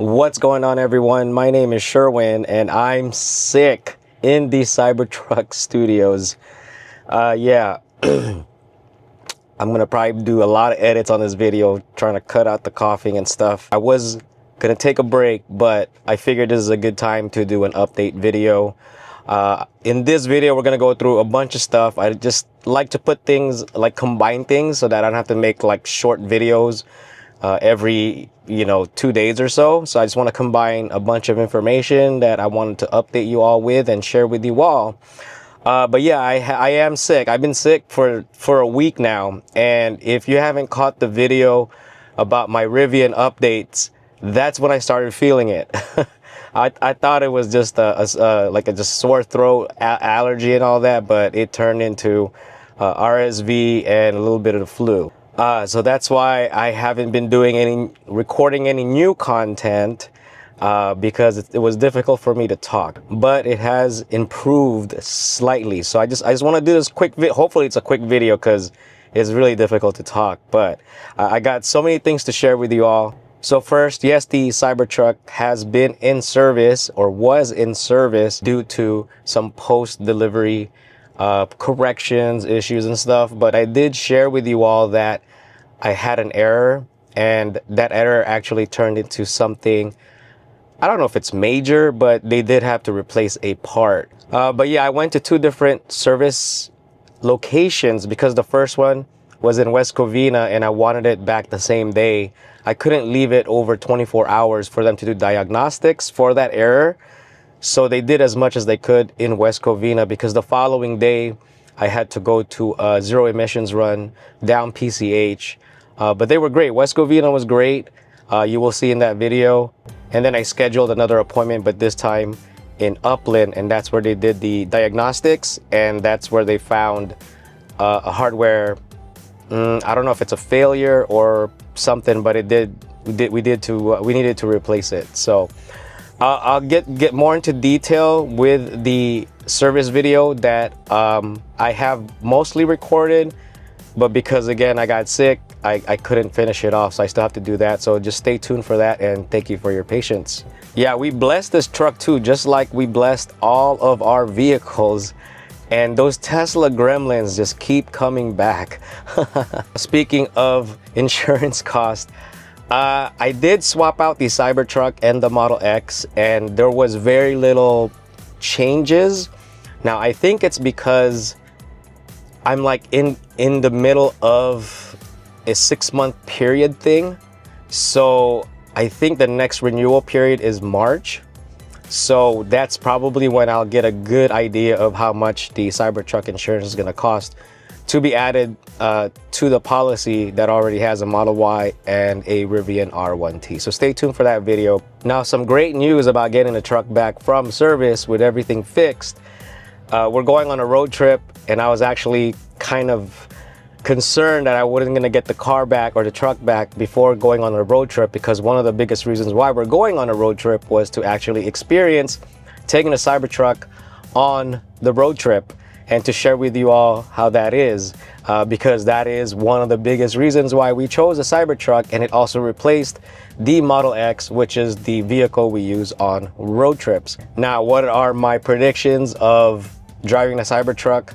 What's going on, everyone? My name is Sherwin and I'm sick in the Cybertruck studios. Yeah, I'm gonna probably do a lot of edits on this video, trying to cut out the coughing and stuff. I was gonna take a break, but I figured this is a good time to do an update video. In this video, we're gonna go through a bunch of stuff. I just like to put things, like combine things, so that I don't have to make like short videos every 2 days or so. So I just want to combine a bunch of information that I wanted to update you all with and share with you all. But yeah, I am sick. I've been sick for a week now, and if you haven't caught the video about my Rivian updates, that's when I started feeling it. I thought it was just like a just sore throat, allergy and all that, but it turned into RSV and a little bit of the flu. So that's why I haven't been recording any new content, because it was difficult for me to talk, but it has improved slightly. So I just want to do this quick hopefully it's a quick video, because it's really difficult to talk, but I got so many things to share with you all. So first, yes, the Cybertruck has been in service, or was in service, due to some post-delivery corrections, issues and stuff. But I did share with you all that I had an error, and that error actually turned into something, I don't know if it's major, but they did have to replace a part. But yeah, I went to 2 different service locations, because the first one was in West Covina and I wanted it back the same day. I couldn't leave it over 24 hours for them to do diagnostics for that error. So they did as much as they could in West Covina, because the following day I had to go to a Zero Emissions Run down PCH. But they were great. West Covina was great. You will see in that video. And then I scheduled another appointment, but this time in Upland, and that's where they did the diagnostics, and that's where they found a hardware. I don't know if it's a failure or something, but we needed to replace it. So I'll get more into detail with the service video that I have mostly recorded, but because again I got sick, I couldn't finish it off, so I still have to do that. So just stay tuned for that, and thank you for your patience. Yeah, we blessed this truck too, just like we blessed all of our vehicles, and those Tesla gremlins just keep coming back. Speaking of insurance cost, I did swap out the Cybertruck and the Model X, and there was very little changes. Now I think it's because I'm like in the middle of a 6-month period thing. So I think the next renewal period is March. So that's probably when I'll get a good idea of how much the Cybertruck insurance is going to cost to be added to the policy that already has a Model Y and a Rivian R1T. So stay tuned for that video. Now, some great news about getting the truck back from service with everything fixed. We're going on a road trip, and I was actually kind of concerned that I wasn't going to get the car back or the truck back before going on a road trip, because one of the biggest reasons why we're going on a road trip was to actually experience taking a Cybertruck on the road trip, and to share with you all how that is, because that is one of the biggest reasons why we chose a Cybertruck, and it also replaced the Model X, which is the vehicle we use on road trips. Now, what are my predictions of driving a Cybertruck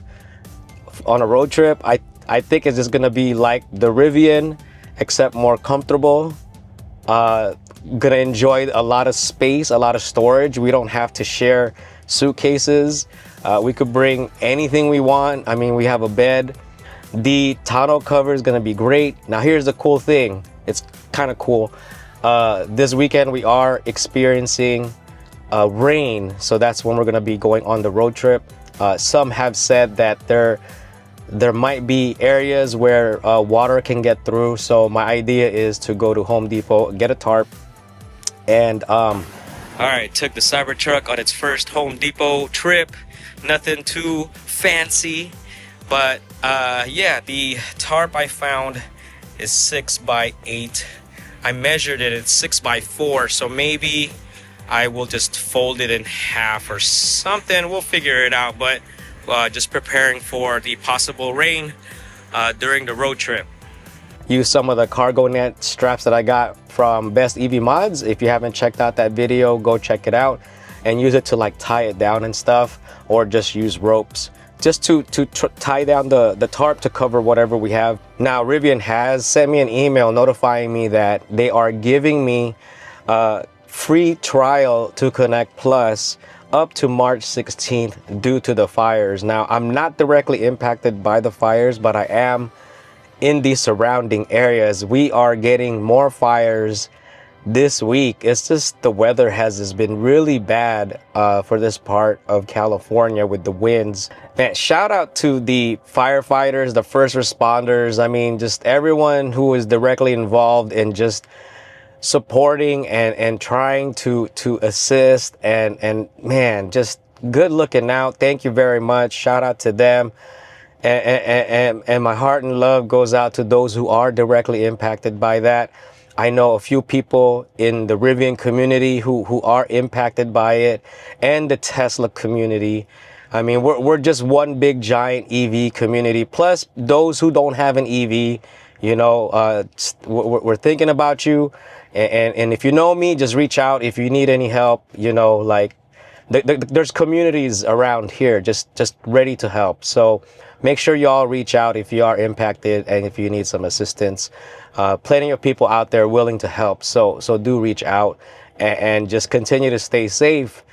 on a road trip? I think it's just gonna be like the Rivian, except more comfortable. Gonna enjoy a lot of space, a lot of storage. We don't have to share suitcases. We could bring anything we want. I mean, we have a bed. The tonneau cover is gonna be great. Now here's the cool thing. It's kind of cool. This weekend we are experiencing rain, so that's when we're gonna be going on the road trip. Some have said that there might be areas where water can get through. So my idea is to go to Home Depot, get a tarp, and all right, took the Cybertruck on its first Home Depot trip. Nothing too fancy, but yeah, the tarp I found is 6x8. I measured it at 6x4, so maybe I will just fold it in half or something. We'll figure it out, but just preparing for the possible rain during the road trip. use some of the cargo net straps that I got from Best EV Mods. If you haven't checked out that video, go check it out and use it to like tie it down and stuff, or just use ropes just to tie down the tarp to cover whatever we have. Now, Rivian has sent me an email notifying me that they are giving me a free trial to Connect Plus up to March 16th due to the fires. Now, I'm not directly impacted by the fires, but I am in the surrounding areas. We are getting more fires this week. It's just the weather has just been really bad for this part of California with the winds. Man, shout out to the firefighters, the first responders. I mean, just everyone who is directly involved in just supporting and trying to assist, and man, just good looking out. Thank you very much. Shout out to them. And my heart and love goes out to those who are directly impacted by that. I know a few people in the Rivian community who are impacted by it, and the Tesla community. I mean, we're just one big giant EV community, plus those who don't have an EV. You know, we're thinking about you. And if you know me, just reach out if you need any help. You know, like there's communities around here just ready to help. So make sure you all reach out if you are impacted and if you need some assistance. Plenty of people out there willing to help. So do reach out and just continue to stay safe.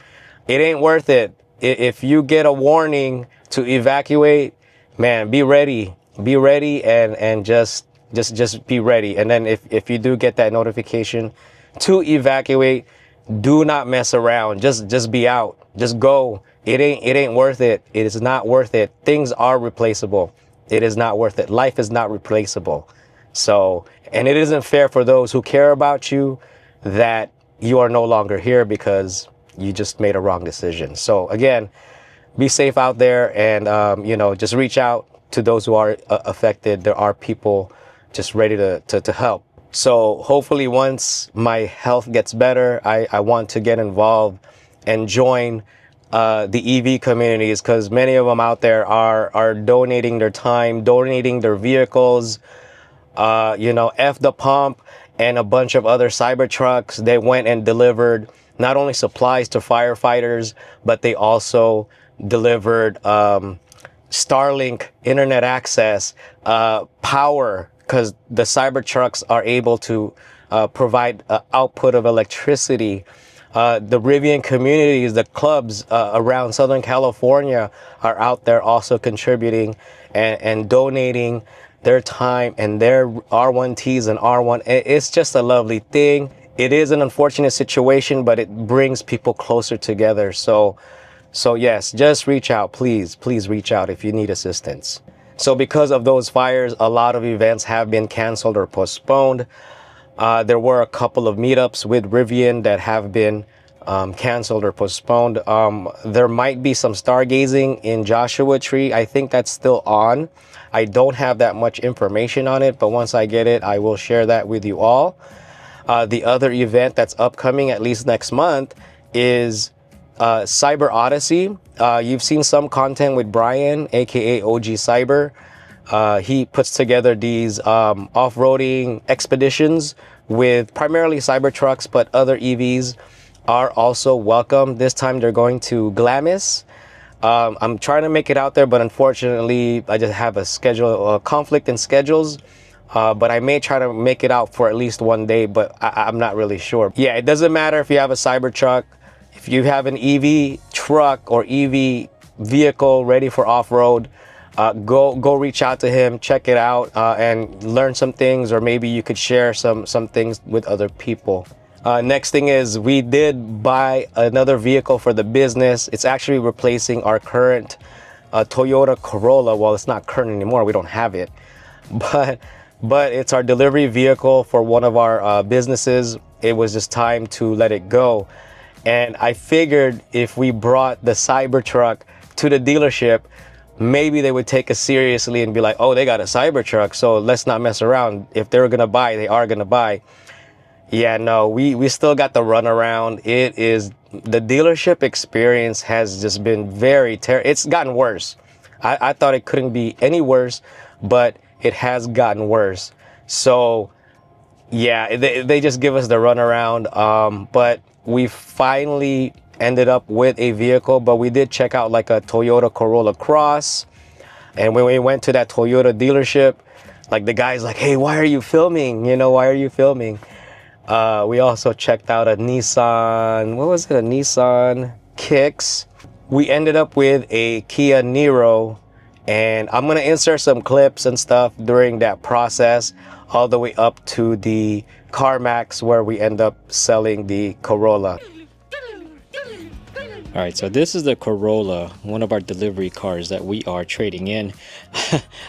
It ain't worth it. If you get a warning to evacuate, man, be ready. Be ready and just be ready. And then if you do get that notification to evacuate, do not mess around. Just be out. Just go. It ain't worth it. It is not worth it. Things are replaceable. It is not worth it. Life is not replaceable. So, and it isn't fair for those who care about you that you are no longer here because you just made a wrong decision. So again, be safe out there, and you know, just reach out to those who are affected. There are people just ready to help. So hopefully once my health gets better, I want to get involved and join the EV communities, because many of them out there are donating their time, donating their vehicles. You know, F the Pump and a bunch of other Cybertrucks, they went and delivered not only supplies to firefighters, but they also delivered Starlink internet access, power, because the Cybertrucks are able to provide output of electricity. The Rivian communities, the clubs around Southern California are out there also contributing and donating their time and their R1Ts and R1. It's just a lovely thing. It is an unfortunate situation, but it brings people closer together. So yes, just reach out, please reach out if you need assistance. So because of those fires, a lot of events have been canceled or postponed. There were a couple of meetups with Rivian that have been canceled or postponed. There might be some stargazing in Joshua Tree. I think that's still on. I don't have that much information on it, but once I get it, I will share that with you all. The other event that's upcoming, at least next month, is Cyber Odyssey. You've seen some content with Brian, aka OG Cyber. He puts together these off-roading expeditions with primarily Cybertrucks, but other EVs are also welcome. This time they're going to Glamis. I'm trying to make it out there, but unfortunately I just have a conflict in schedules. But I may try to make it out for at least one day, but I'm not really sure. Yeah, it doesn't matter if you have a Cybertruck. If you have an EV truck or EV vehicle ready for off-road, go reach out to him, check it out, and learn some things, or maybe you could share some things with other people. Next thing is, we did buy another vehicle for the business. It's actually replacing our current Toyota Corolla. Well, it's not current anymore. We don't have it, but it's our delivery vehicle for one of our businesses. It was just time to let it go. And I figured if we brought the Cybertruck to the dealership, maybe they would take us seriously and be like, oh, they got a Cybertruck, so let's not mess around. If they're gonna buy, they are gonna buy. Yeah, no, we still got the runaround. It is, the dealership experience has just been very terrible. It's gotten worse. I thought it couldn't be any worse, but it has gotten worse. So yeah, they just give us the runaround. But we finally ended up with a vehicle, but we did check out like a Toyota Corolla Cross. And when we went to that Toyota dealership, like the guy's like, hey, why are you filming? You know, why are you filming? We also checked out a Nissan, what was it? A Nissan Kicks. We ended up with a Kia Niro, and I'm gonna insert some clips and stuff during that process, all the way up to the CarMax where we end up selling the Corolla. All right, so this is the Corolla, one of our delivery cars that we are trading in.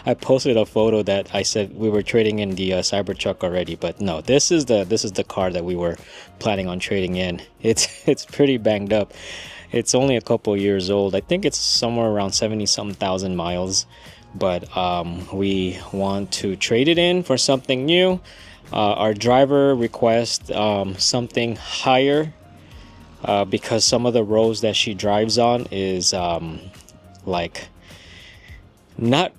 I posted a photo that I said we were trading in the Cybertruck already, but no, this is the car that we were planning on trading in. It's pretty banged up. It's only a couple years old. I think it's somewhere around 70-something thousand miles, but we want to trade it in for something new. Our driver requests something higher. Because some of the roads that she drives on is like not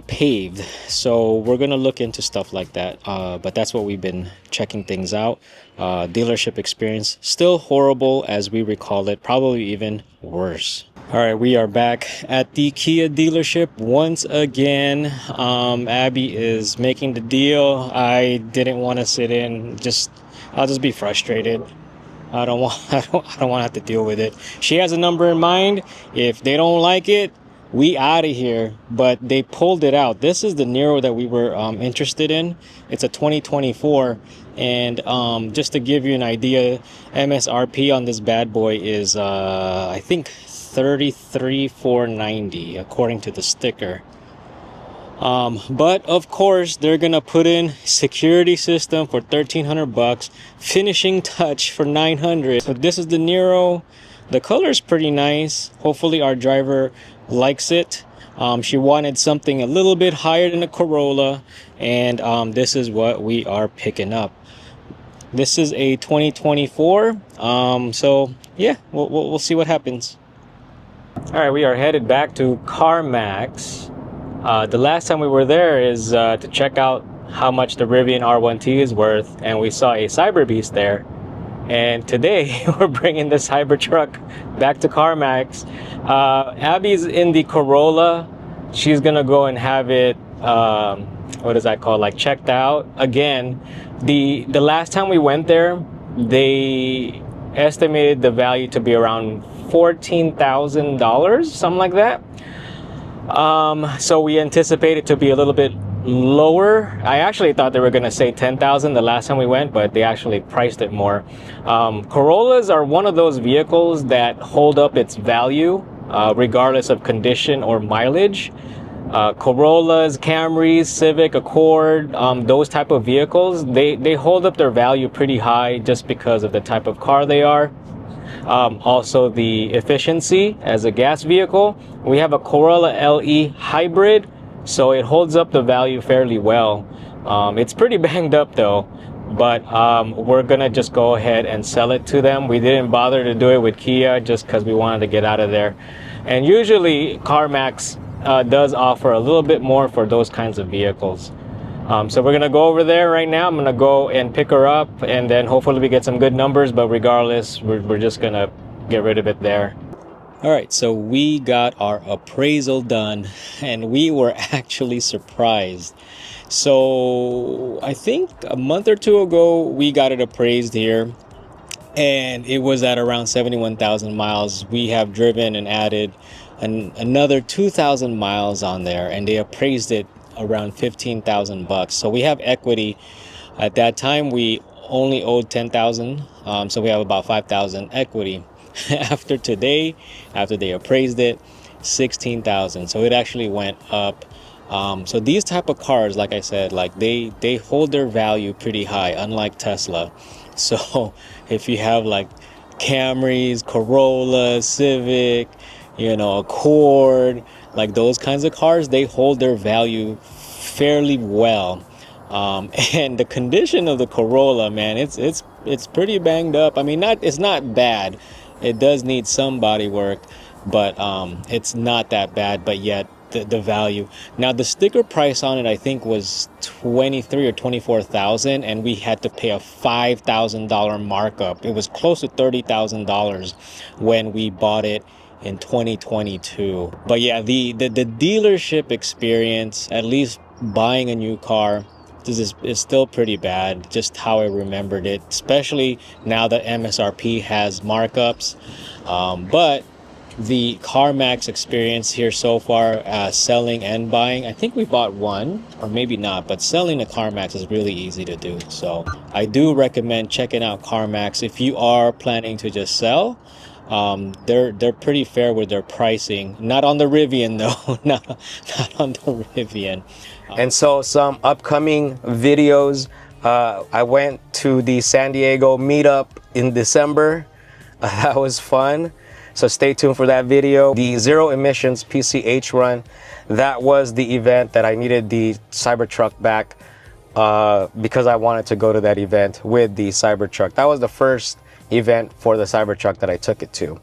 paved, so we're gonna look into stuff like that. But that's what we've been checking things out. Dealership experience still horrible as we recall it, probably even worse. All right, we are back at the Kia dealership once again. Abby is making the deal. I didn't want to sit in. I'll just be frustrated. I don't want to have to deal with it. She has a number in mind. If they don't like it, we out of here. But they pulled it out. This is the Niro that we were interested in. It's a 2024, and just to give you an idea, MSRP on this bad boy is I think $33,490 according to the sticker. But of course they're gonna put in security system for $1,300, finishing touch for $900. So this is the Niro. The color is pretty nice. Hopefully our driver likes it. She wanted something a little bit higher than a Corolla, and this is what we are picking up. This is a 2024. So yeah, we'll see what happens. All right, we are headed back to CarMax. The last time we were there is to check out how much the Rivian R1T is worth, and we saw a Cyber Beast there. And today we're bringing the Cybertruck back to CarMax. Abby's in the Corolla. She's gonna go and have it, what is that called? Like checked out again. The last time we went there, they estimated the value to be around $14,000, something like that. So we anticipate it to be a little bit lower. I actually thought they were going to say 10,000 the last time we went, but they actually priced it more. Corollas are one of those vehicles that hold up its value regardless of condition or mileage. Corollas, Camrys, Civic, Accord, those type of vehicles, they hold up their value pretty high just because of the type of car they are. Also the efficiency as a gas vehicle. We have a Corolla LE hybrid, so it holds up the value fairly well. It's pretty banged up though, but we're gonna just go ahead and sell it to them. We didn't bother to do it with Kia just because we wanted to get out of there. And usually CarMax does offer a little bit more for those kinds of vehicles. So we're gonna go over there right now. I'm gonna go and pick her up, and then hopefully we get some good numbers, but regardless, we're just gonna get rid of it there. All right, so we got our appraisal done, and we were actually surprised. So I think a month or two ago, we got it appraised here, and it was at around 71,000 miles. We have driven and added another 2,000 miles on there, and they appraised it around $15,000. So we have equity. At that time we only owed 10,000, so we have about 5,000 equity. After today, after they appraised it, 16,000, so it actually went up. So these type of cars, like I said, like they hold their value pretty high, unlike Tesla. So if you have like Camrys, Corolla, Civic, Accord, like those kinds of cars, they hold their value fairly well. And the condition of the Corolla, man, it's pretty banged up. I mean, it's not bad. It does need some body work, but it's not that bad. But yet the value. Now the sticker price on it I think was 23 or 24,000, and we had to pay a $5,000 markup. It was close to $30,000 when we bought it in 2022. But yeah, the dealership experience, at least buying a new car, is still pretty bad, just how I remembered it, especially now that MSRP has markups. But the CarMax experience here so far, selling and buying, I think we bought one, or maybe not, but selling a CarMax is really easy to do. So I do recommend checking out CarMax if you are planning to just sell. They're pretty fair with their pricing. Not on the Rivian though, not on the Rivian. And so some upcoming videos. I went to the San Diego Meetup in December. That was fun. So stay tuned for that video. The Zero Emissions PCH Run. That was the event that I needed the Cybertruck back because I wanted to go to that event with the Cybertruck. That was the first event for the Cybertruck that I took it to.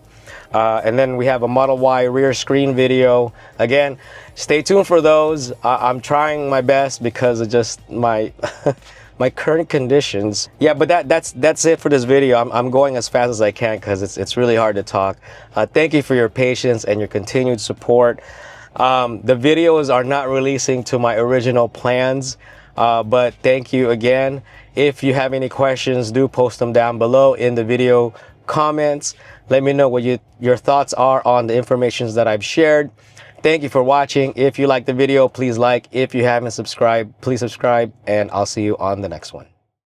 And then we have a Model Y rear screen video. Again, stay tuned for those. I'm trying my best because of just my my current conditions. Yeah, but that's it for this video. I'm going as fast as I can because it's really hard to talk. Thank you for your patience and your continued support. The videos are not releasing to my original plans, but thank you again. If you have any questions, do post them down below in the video comments. Let me know what your thoughts are on the information that I've shared. Thank you for watching. If you like the video, please like. If you haven't subscribed, please subscribe, and I'll see you on the next one.